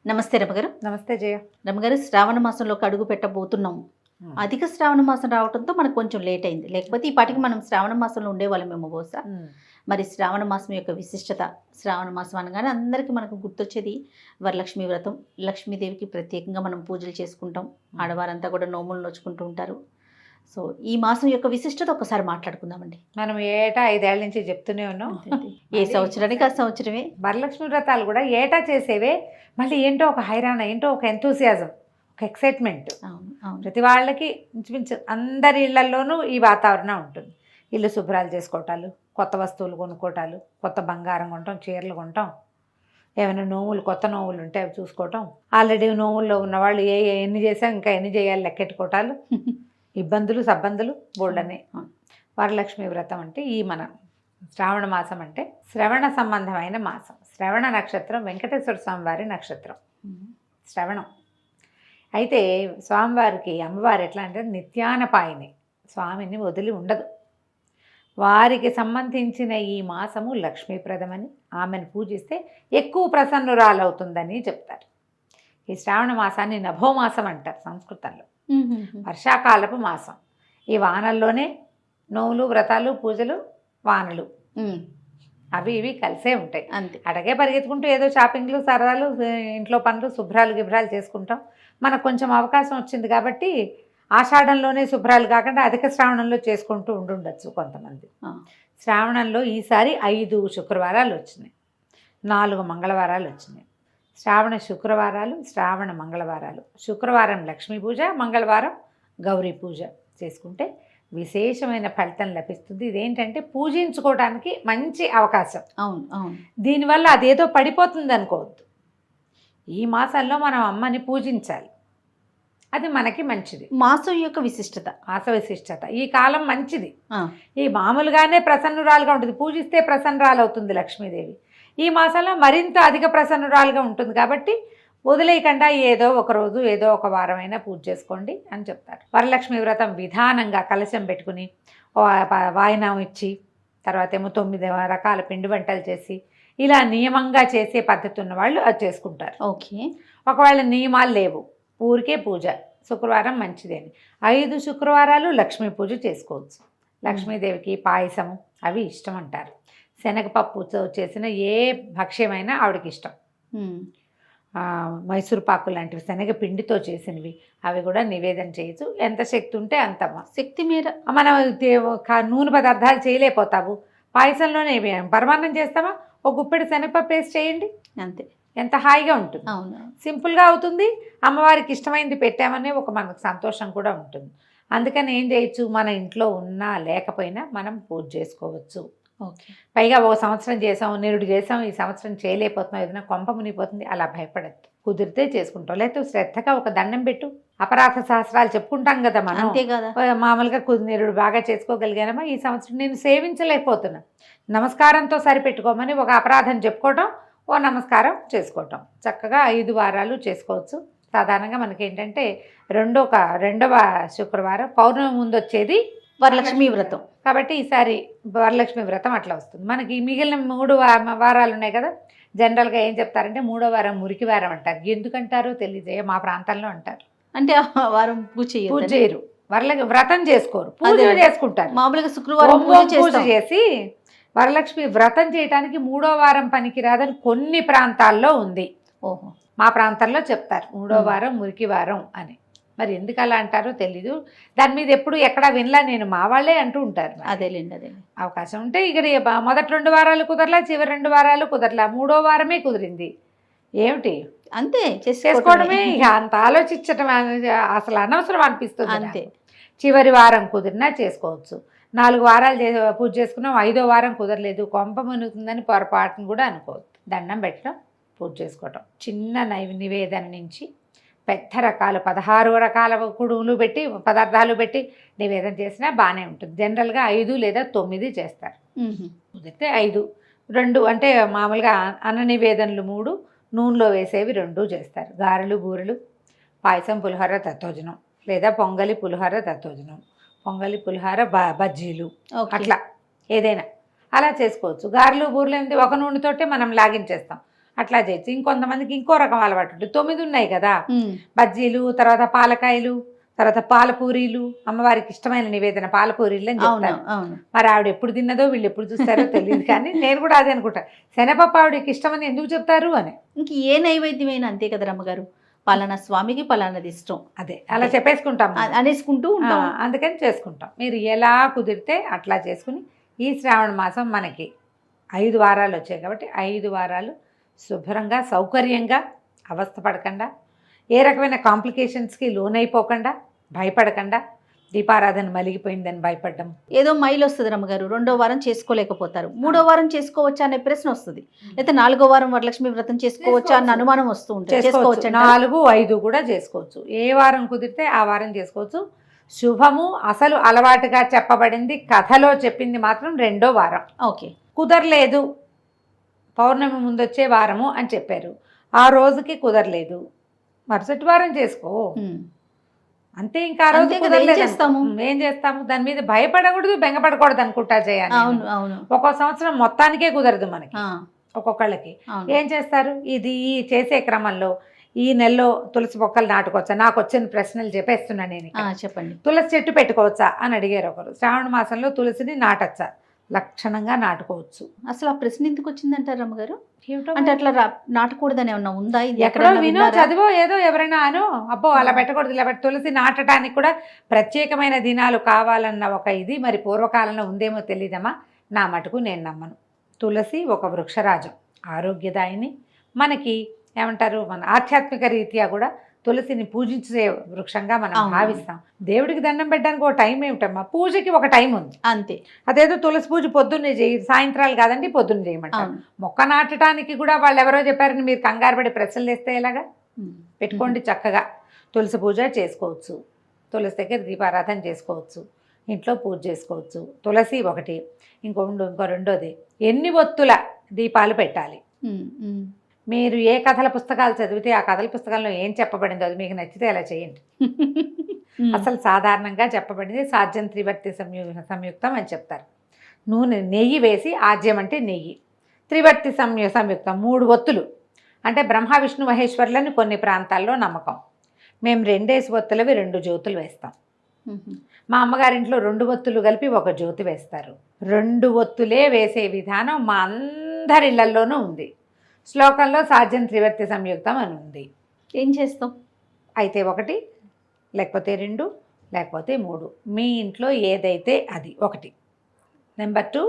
నమస్తే రమగారు. నమస్తే జయ. రమగారు, శ్రావణ మాసంలోకి అడుగు పెట్టబోతున్నాము. అధిక శ్రావణ మాసం రావడంతో మనకు కొంచెం లేట్ అయింది, లేకపోతే ఈ పాటికి మనం శ్రావణ మాసంలో ఉండేవాళ్ళమేమో బహుశా. మరి శ్రావణ మాసం యొక్క విశిష్టత, శ్రావణ మాసం అనగానే అందరికీ మనకు గుర్తొచ్చేది వరలక్ష్మి వ్రతం. లక్ష్మీదేవికి ప్రత్యేకంగా మనం పూజలు చేసుకుంటాం, ఆడవారంతా కూడా నోములు నోచుకుంటూ ఉంటారు. సో ఈ మాసం యొక్క విశిష్టత ఒకసారి మాట్లాడుకుందామండి. మనం ఏటా 5 ఏళ్ల నుంచి చెప్తూనే ఉన్నాం. ఏ సంవత్సరానికి ఆ సంవత్సరమే వరలక్ష్మి వ్రతాలు కూడా ఏటా చేసేవే. మళ్ళీ ఏంటో ఒక హైరాణ, ఏంటో ఒక ఎంతూసియాజం, ఒక ఎక్సైట్మెంట్. ప్రతి వాళ్ళకి ఇంచుమించు అందరి ఇళ్లలోనూ ఈ వాతావరణం ఉంటుంది. ఇల్లు శుభ్రాలు చేసుకోవటాలు, కొత్త వస్తువులు కొనుక్కోటాలు, కొత్త బంగారం కొంటాం, చీరలు కొంటాం, ఏమైనా నోములు, కొత్త నోములు ఉంటే అవి చూసుకోవటం, ఆల్రెడీ నోముల్లో ఉన్నవాళ్ళు ఎన్ని చేసాం ఇంకా ఎన్ని చేయాలి లెక్కెట్టుకోవటాలు, ఇబ్బందులు సబ్బందులు బోల్డనే. వరలక్ష్మి వ్రతం అంటే ఈ మన శ్రావణ మాసం అంటే శ్రవణ సంబంధమైన మాసం. శ్రవణ నక్షత్రం వెంకటేశ్వర స్వామి వారి నక్షత్రం శ్రవణం. అయితే స్వామివారికి అమ్మవారు ఎట్లా అంటే నిత్యానపాయిని, స్వామిని వదిలి ఉండదు. వారికి సంబంధించిన ఈ మాసము లక్ష్మీప్రదమని, ఆమెను పూజిస్తే ఎక్కువ ప్రసన్నురాలవుతుందని చెప్తారు. ఈ శ్రావణ మాసాన్ని నభోమాసం అంటారు సంస్కృతంలో, వర్షాకాలపు మాసం. ఈ వానల్లోనే నోవులు, వ్రతాలు, పూజలు, వానలు అవి ఇవి కలిసే ఉంటాయి. అంతే, అడగే పరిగెత్తుకుంటూ ఏదో షాపింగ్లు, సరదాలు, ఇంట్లో పనులు, శుభ్రాలు గిభ్రాలు చేసుకుంటాం. మనకు కొంచెం అవకాశం వచ్చింది కాబట్టి ఆషాఢంలోనే శుభ్రాలు కాకుండా అధిక శ్రావణంలో చేసుకుంటూ ఉండుండొచ్చు కొంతమంది. శ్రావణంలో ఈసారి 5 శుక్రవారాలు వచ్చినాయి, 4 మంగళవారాలు వచ్చినాయి. శ్రావణ శుక్రవారాలు, శ్రావణ మంగళవారాలు. శుక్రవారం లక్ష్మీ పూజ, మంగళవారం గౌరీ పూజ చేసుకుంటే విశేషమైన ఫలితం లభిస్తుంది. ఇదేంటంటే పూజించుకోవడానికి మంచి అవకాశం. అవును అవును. దీనివల్ల అదేదో పడిపోతుంది అనుకోవద్దు. ఈ మాసంలో మనం అమ్మని పూజించాలి, అది మనకి మంచిది. మాసం యొక్క విశిష్టత, మాస విశిష్టత. ఈ కాలం మంచిది. ఈ మామూలుగానే ప్రసన్నురాలుగా ఉంటుంది, పూజిస్తే ప్రసన్నురాలు అవుతుంది లక్ష్మీదేవి. ఈ మాసంలో మరింత అధిక ప్రసన్నురాలుగా ఉంటుంది కాబట్టి వదిలేయకుండా ఏదో ఒక రోజు, ఏదో ఒక వారమైనా పూజ చేసుకోండి అని చెప్తారు. వరలక్ష్మి వ్రతం విధానంగా కలశం పెట్టుకుని వాయినం ఇచ్చి, తర్వాత ఏమో 9 రకాల పిండి వంటలు చేసి, ఇలా నియమంగా చేసే పద్ధతి ఉన్న వాళ్ళు అది చేసుకుంటారు. ఓకే. ఒకవేళ నియమాలు లేవు, ఊరికే పూజ, శుక్రవారం మంచిదేని 5 శుక్రవారాలు లక్ష్మీ పూజ చేసుకోవచ్చు. లక్ష్మీదేవికి పాయసము అవి ఇష్టం అంటారు. శనగపప్పుతో చేసిన ఏ భక్ష్యమైనా ఆవిడకి ఇష్టం. మైసూర్ పాకు లాంటివి శనగ పిండితో చేసినవి అవి కూడా నివేదన చేయొచ్చు. ఎంత శక్తి ఉంటే అంత శక్తి మీద. మనం నూనె పదార్థాలు చేయలేకపోతావు, పాయసంలోనే పరమాన్నం చేస్తామా, ఒక గుప్పెడు శనగపప్పు వేసి చేయండి, అంతే. ఎంత హాయిగా ఉంటుంది. అవును, సింపుల్గా అవుతుంది. అమ్మవారికి ఇష్టమైంది పెట్టామనే ఒక మనకు సంతోషం కూడా ఉంటుంది. అందుకని ఏం చేయొచ్చు, మన ఇంట్లో ఉన్నా లేకపోయినా మనం పూజ చేసుకోవచ్చు. ఓకే. పైగా ఓ సంవత్సరం చేసాం, నిరుడు చేసాం, ఈ సంవత్సరం చేయలేకపోతున్నాం, ఏదైనా కొంప మునిగిపోతుంది, అలా భయపడద్దు. కుదిరితే చేసుకుంటాం, లేకపోతే శ్రద్ధగా ఒక దండం పెట్టు. అపరాధ సహస్రాలు చెప్పుకుంటాం కదా మనం, అంతే కదా. మామూలుగా నిరుడు బాగా చేసుకోగలిగానమ్మా, ఈ సంవత్సరం నేను సేవించలేకపోతున్నా, నమస్కారంతో సరిపెట్టుకోమని ఒక అపరాధం చెప్పుకోవటం, ఓ నమస్కారం చేసుకోవటం. చక్కగా 5 వారాలు చేసుకోవచ్చు. సాధారణంగా మనకి ఏంటంటే రెండవ శుక్రవారం పౌర్ణమి ముందు వచ్చేది వరలక్ష్మి వ్రతం కాబట్టి ఈసారి వరలక్ష్మి వ్రతం అట్లా వస్తుంది. మనకి మిగిలిన 3 వారాలు ఉన్నాయి కదా, జనరల్గా ఏం చెప్తారంటే 3వ వారం మురికి వారం అంటారు. ఎందుకంటారో తెలియజే, మా ప్రాంతాల్లో అంటారు. అంటే ఆ వారం పూజ చేయరు, వ్రతం చేసుకోరు, పూజ చేసుకుంటారు. మామూలుగా శుక్రవారం పూజ చేసి వరలక్ష్మి వ్రతం చేయడానికి 3వ వారం పనికిరాదని కొన్ని ప్రాంతాల్లో ఉంది. ఓహో. మా ప్రాంతాల్లో చెప్తారు 3వ వారం మురికి వారం అని. మరి ఎందుకు అలా అంటారో తెలీదు. దాని మీద ఎప్పుడు ఎక్కడా వినలా నేను, మా వాళ్ళే అంటూ ఉంటారు. అదేలేండి, అదే. అవకాశం ఉంటే ఇక్కడ మొదటి 2 వారాలు కుదరలా, చివరి 2 వారాలు కుదరలా, 3వ వారమే కుదిరింది. ఏమిటి, అంతే చేసుకోవడమే. ఇక అంత ఆలోచించడం అసలు అనవసరం అనిపిస్తుంది. అంతే. చివరి వారం కుదిరినా చేసుకోవచ్చు. 4 వారాలు పూజ చేసుకున్నాం, 5వ వారం కుదరలేదు, కొంప మునుగుతుందని పొరపాటును కూడా అనుకోవద్దు. దండం పెట్టడం, పూజ చేసుకోవటం, చిన్న నివేదన నుంచి పెద్ద రకాలు 16 రకాల కుడుములు పెట్టి పదార్థాలు పెట్టి నివేదన చేసినా బాగానే ఉంటుంది. జనరల్గా 5 లేదా 9 చేస్తారు. కుదిరితే 5, 2 అంటే మామూలుగా అన్న నివేదనలు 3, నూనెలో వేసేవి 2 చేస్తారు. గారెలు, బూరెలు, పాయసం, పులిహోర, దత్తోజనం, లేదా పొంగలి, పులిహోర, దత్తోజనం, పొంగలి, పులిహోర, బజ్జీలు, అట్లా ఏదైనా అలా చేసుకోవచ్చు. గారెలు, బూరెలు ఏంటి ఒక నూనెతోటే మనం లాగించేస్తాం. అట్లా చేయొచ్చు. ఇంకొంతమందికి ఇంకో రకం అలవాటు ఉంటుంది. 9 ఉన్నాయి కదా, బజ్జీలు, తర్వాత పాలకాయలు, తర్వాత పాలపూరీలు, అమ్మవారికి ఇష్టమైన నివేదన పాలపూరీలు అని చెప్తారు. మరి ఆవిడ ఎప్పుడు తిన్నదో వీళ్ళు ఎప్పుడు చూస్తారో తెలియదు, కానీ నేను కూడా అదే అనుకుంటా, శనగపప్పు ఆవిడకి ఇష్టమని ఎందుకు చెప్తారు అని. ఇంక ఏ నైవేద్యమైనా అంతే కదా రమ్మగారు, పలానా స్వామికి పలానాది ఇష్టం, అదే అలా చెప్పేసుకుంటాం, అనేసుకుంటూ ఉంటాం. అందుకని చేసుకుంటాం. మీరు ఎలా కుదిరితే అట్లా చేసుకుని ఈ శ్రావణ మాసం మనకి 5 వారాలు వచ్చాయి కాబట్టి 5 వారాలు శుభ్రంగా సౌకర్యంగా అవస్థ పడకుండా, ఏ రకమైన కాంప్లికేషన్స్కి లోనైపోకుండా, భయపడకుండా, దీపారాధన మలిగిపోయిందని భయపడ్డం. ఏదో మైలు వస్తుంది రమ్మగారు, 2వ వారం చేసుకోలేకపోతారు, 3వ వారం చేసుకోవచ్చా అనే ప్రశ్న వస్తుంది, లేకపోతే 4వ వారం వరలక్ష్మి వ్రతం చేసుకోవచ్చా అన్న అనుమానం వస్తూ ఉంటుంది. చేసుకోవచ్చు, 4, 5 కూడా చేసుకోవచ్చు. ఏ వారం కుదిరితే ఆ వారం చేసుకోవచ్చు. శుభము అసలు అలవాటుగా చెప్పబడింది, కథలో చెప్పింది మాత్రం 2వ వారం. ఓకే, కుదరలేదు పౌర్ణమి ముందొచ్చే వారము అని చెప్పారు, ఆ రోజుకి కుదరలేదు, మరుసటి వారం చేసుకో అంతే. ఇంకా ఆ రోజు ఏం చేస్తాము, దాని మీద భయపడకూడదు, బెంగపడకూడదు అనుకుంటా చేయాలి. ఒక్కో సంవత్సరం మొత్తానికే కుదరదు మనకి, ఒక్కొక్కళ్ళకి. ఏం చేస్తారు, ఇది చేసే క్రమంలో ఈ నెలలో తులసి మొక్కలు నాటుకోవచ్చా, నాకు వచ్చిన ప్రశ్నలు చెప్పేస్తున్నా నేను. చెప్పండి. తులసి చెట్టు పెట్టుకోవచ్చా అని అడిగారు ఒకరు. శ్రావణ మాసంలో తులసిని నాటచ్చా? లక్షణంగా నాటుకోవచ్చు. అసలు ఆ ప్రశ్న ఎందుకు వచ్చిందంటారు రమ్మగారు? అంటే అట్లా నాటకూడదని ఏమన్నా ఉందా? ఎక్కడో వినో చదివో ఏదో ఎవరైనా అను, అబ్బో అలా పెట్టకూడదు, ఇలా తులసి నాటడానికి కూడా ప్రత్యేకమైన దినాలు కావాలన్న ఒక ఇది మరి పూర్వకాలంలో ఉందేమో తెలియదమ్మా. నా మటుకు నేను నమ్మను. తులసి ఒక వృక్షరాజం, ఆరోగ్యదాయిని. మనకి ఏమంటారు, మన ఆధ్యాత్మిక రీత్యా కూడా తులసిని పూజించే వృక్షంగా మనం భావిస్తాం. దేవుడికి దండం పెట్టడానికి ఒక టైం ఏమిటమ్మా, పూజకి ఒక టైం ఉంది అంతే. అదేదో తులసి పూజ పొద్దున్నే చేయి, సాయంత్రాలు కాదండి పొద్దున్న చేయమంటారు. మొక్క నాటడానికి కూడా వాళ్ళు ఎవరో చెప్పారని మీరు కంగారు పడి ప్రశ్నలు వేస్తే ఎలాగా? పెట్టుకోండి, చక్కగా తులసి పూజ చేసుకోవచ్చు, తులసి దగ్గర దీపారాధన చేసుకోవచ్చు, ఇంట్లో పూజ చేసుకోవచ్చు. తులసి ఒకటి. ఇంకో రెండోది, ఎన్ని ఒత్తుల దీపాలు పెట్టాలి. మీరు ఏ కథల పుస్తకాలు చదివితే ఆ కథల పుస్తకాల్లో ఏం చెప్పబడిందో అది మీకు నచ్చితే అలా చేయండి. అసలు సాధారణంగా చెప్పబడింది సాధ్యం త్రివర్తి సంయుక్తం అని చెప్తారు. నూనె, నెయ్యి వేసి, ఆజ్యం అంటే నెయ్యి, త్రివర్తి సంయుక్తం 3 ఒత్తులు అంటే బ్రహ్మ విష్ణు మహేశ్వరులని కొన్ని ప్రాంతాల్లో నమ్మకం. మేము 2 ఒత్తులవి 2 జ్యోతులు వేస్తాం. మా అమ్మగారింట్లో 2 ఒత్తులు కలిపి 1 జ్యోతి వేస్తారు. 2 ఒత్తులే వేసే విధానం మా అందరిళ్లలోనూ ఉంది. శ్లోకంలో సాధ్యం త్రివర్తి సంయుక్తం అని ఉంది. ఏం చేస్తాం అయితే 1, లేకపోతే 2, లేకపోతే 3, మీ ఇంట్లో ఏదైతే అది 1. నెంబర్ 2,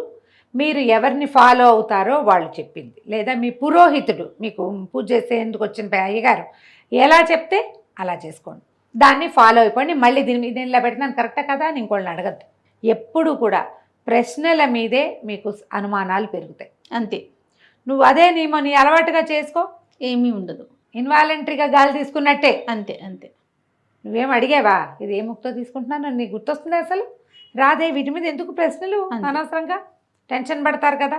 మీరు ఎవరిని ఫాలో అవుతారో వాళ్ళు చెప్పింది, లేదా మీ పురోహితుడు మీకు పూజ చేసేందుకు వచ్చిన అయ్యగారు ఎలా చెప్తే అలా చేసుకోండి, దాన్ని ఫాలో అయిపోండి. మళ్ళీ దీని మీద ఇలా పెడుతున్నాను కరెక్టా కదా అని ఇంకోళ్ళని అడగద్దు. ఎప్పుడు కూడా ప్రశ్నల మీదే మీకు అనుమానాలు పెరుగుతాయి అంతే. నువ్వు అదే నీ అలవాటుగా చేసుకో, ఏమీ ఉండదు, ఇన్వాలంటరీగా గాలి తీసుకున్నట్టే అంతే అంతే. నువ్వేం అడిగావా ఇది ఏ ముక్తో తీసుకుంటున్నాను నీకు గుర్తొస్తుంది? అసలు రాదే, వీటి మీద ఎందుకు ప్రశ్నలు? అనవసరంగా టెన్షన్ పడతారు కదా.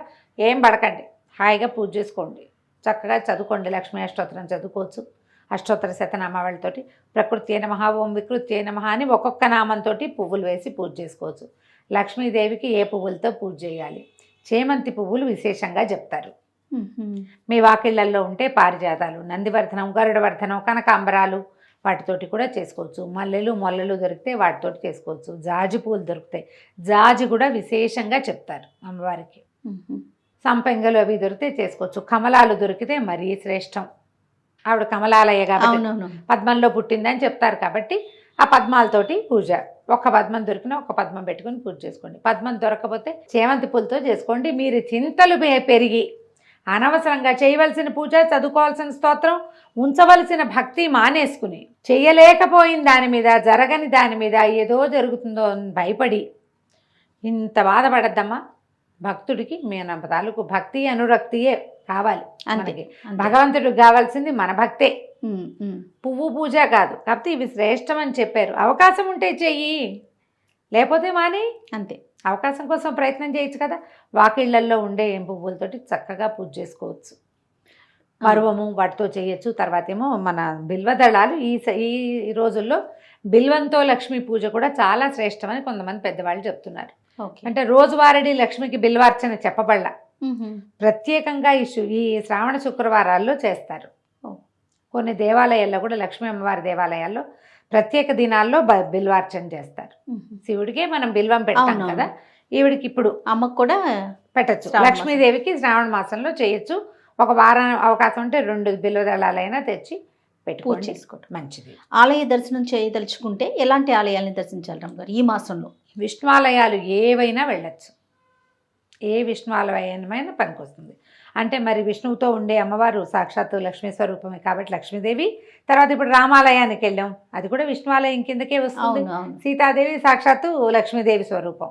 ఏం పడకండి, హాయిగా పూజ చేసుకోండి, చక్కగా చదువుకోండి. లక్ష్మీ అష్టోత్తరం చదువుకోవచ్చు, అష్టోత్తర శతనామావళితోటి ప్రకృతి నమః, ఓం వికృతి నమః అని ఒక్కొక్క నామంతో పువ్వులు వేసి పూజ చేసుకోవచ్చు. లక్ష్మీదేవికి ఏ పువ్వులతో పూజ చేయాలి? చేమంతి పువ్వులు విశేషంగా చెప్తారు. మీ వాకిళ్లల్లో ఉంటే పారిజాతాలు, నందివర్ధనం, గరుడవర్ధనం, కనకాంబరాలు వాటితోటి కూడా చేసుకోవచ్చు. మల్లెలు, మొల్లలు దొరికితే వాటితోటి చేసుకోవచ్చు. జాజి పువ్వులు దొరుకుతాయి, జాజి కూడా విశేషంగా చెప్తారు అమ్మవారికి. సంపెంగలు అవి దొరికితే చేసుకోవచ్చు. కమలాలు దొరికితే మరీ శ్రేష్టం. ఆవిడ కమలాలయ్య కాబట్టి పద్మంలో పుట్టిందని చెప్తారు కాబట్టి ఆ పద్మాలతోటి పూజ. ఒక పద్మం దొరికినా ఒక పద్మం పెట్టుకుని పూజ చేసుకోండి. పద్మం దొరకకపోతే చేమంతి పూలతో చేసుకోండి. మీరు చింతలు పెరిగి అనవసరంగా చేయవలసిన పూజ, చదువుకోవాల్సిన స్తోత్రం, ఉంచవలసిన భక్తి మానేసుకుని చేయలేకపోయిన దాని మీద, జరగని దాని మీద ఏదో జరుగుతుందో అని భయపడి ఇంత బాధపడద్దమ్మా. భక్తుడికి మన తాలూకు భక్తి అనురక్తియే కావాలి. మనకి భగవంతుడికి కావాల్సింది మన భక్తే, పువ్వు పూజ కాదు. కాబట్టి ఇవి శ్రేష్టం అని చెప్పారు. అవకాశం ఉంటే చెయ్యి, లేకపోతే మాని అంతే. అవకాశం కోసం ప్రయత్నం చేయొచ్చు కదా. వాకిళ్లల్లో ఉండే ఏం పువ్వులతోటి చక్కగా పూజ చేసుకోవచ్చు. మరువము వాటితో చేయొచ్చు. తర్వాత ఏమో మన బిల్వదళాలు, ఈ రోజుల్లో బిల్వంతో లక్ష్మీ పూజ కూడా చాలా శ్రేష్టమని కొంతమంది పెద్దవాళ్ళు చెప్తున్నారు. అంటే రోజువారీ లక్ష్మికి బిల్వార్చన చెప్పబడలా, ప్రత్యేకంగా ఈ శ్రావణ శుక్రవారాల్లో చేస్తారు. కొన్ని దేవాలయాల్లో కూడా లక్ష్మీ అమ్మవారి దేవాలయాల్లో ప్రత్యేక దినాల్లో బిల్వార్చన చేస్తారు. శివుడికే మనం బిల్వం పెడతాం కదా, ఈవిడికి ఇప్పుడు అమ్మకు కూడా పెట్టచ్చు. లక్ష్మీదేవికి శ్రావణ మాసంలో చేయొచ్చు. ఒక వారం అవకాశం ఉంటే 2 బిల్వదళాలైనా తెచ్చి పెట్టుకోండి, చేసుకోవటం మంచిది. ఆలయ దర్శనం చేయదలుచుకుంటే ఎలాంటి ఆలయాలను దర్శించాలి రమ్మగారు ఈ మాసంలో? విష్ణువాలయాలు ఏవైనా వెళ్ళచ్చు. ఏ విష్ణువాలయమైనా పనికొస్తుంది. అంటే మరి విష్ణువుతో ఉండే అమ్మవారు సాక్షాత్తు లక్ష్మీ స్వరూపమే కాబట్టి లక్ష్మీదేవి. తర్వాత ఇప్పుడు రామాలయానికి వెళ్ళాం, అది కూడా విష్ణువాలయం కిందకే వస్తుంది. సీతాదేవి సాక్షాత్తు లక్ష్మీదేవి స్వరూపం.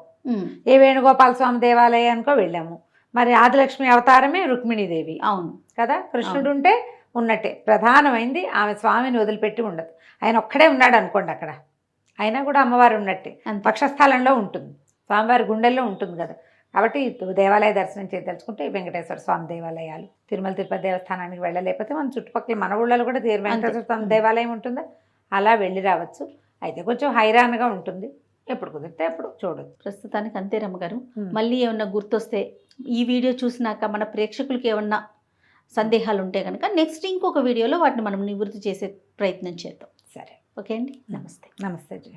ఏ వేణుగోపాల స్వామి దేవాలయానికో వెళ్ళాము, మరి ఆదిలక్ష్మి అవతారమే రుక్మిణీదేవి. అవును కదా, కృష్ణుడు ఉంటే ఉన్నట్టే. ప్రధానమైంది ఆమె స్వామిని వదిలిపెట్టి ఉండదు. ఆయన ఒక్కడే ఉన్నాడు అనుకోండి అక్కడ, అయినా కూడా అమ్మవారు ఉన్నట్టే. పక్షస్థలంలో ఉంటుంది, స్వామివారి గుండెల్లో ఉంటుంది కదా. కాబట్టి దేవాలయ దర్శనం చేయదలుచుకుంటే వెంకటేశ్వర స్వామి దేవాలయాలు, తిరుమల తిరుపతి దేవస్థానానికి వెళ్ళలేకపోతే మన చుట్టుపక్కల మన ఊళ్ళలో కూడా వెంకటేశ్వర స్వామి దేవాలయం ఉంటుందా, అలా వెళ్ళి రావచ్చు. అయితే కొంచెం హైరాన్గా ఉంటుంది, ఎప్పుడు కుదిరితే అప్పుడు చూడదు. ప్రస్తుతానికి అంతే రమ్మగారు. మళ్ళీ ఏమన్నా గుర్తొస్తే ఈ వీడియో చూసినాక మన ప్రేక్షకులకి ఏమన్నా సందేహాలు ఉంటే కనుక నెక్స్ట్ ఇంకొక వీడియోలో వాటిని మనం నివృత్తి చేసే ప్రయత్నం చేద్దాం. సరే, ఓకే అండి. నమస్తే. నమస్తే జీ.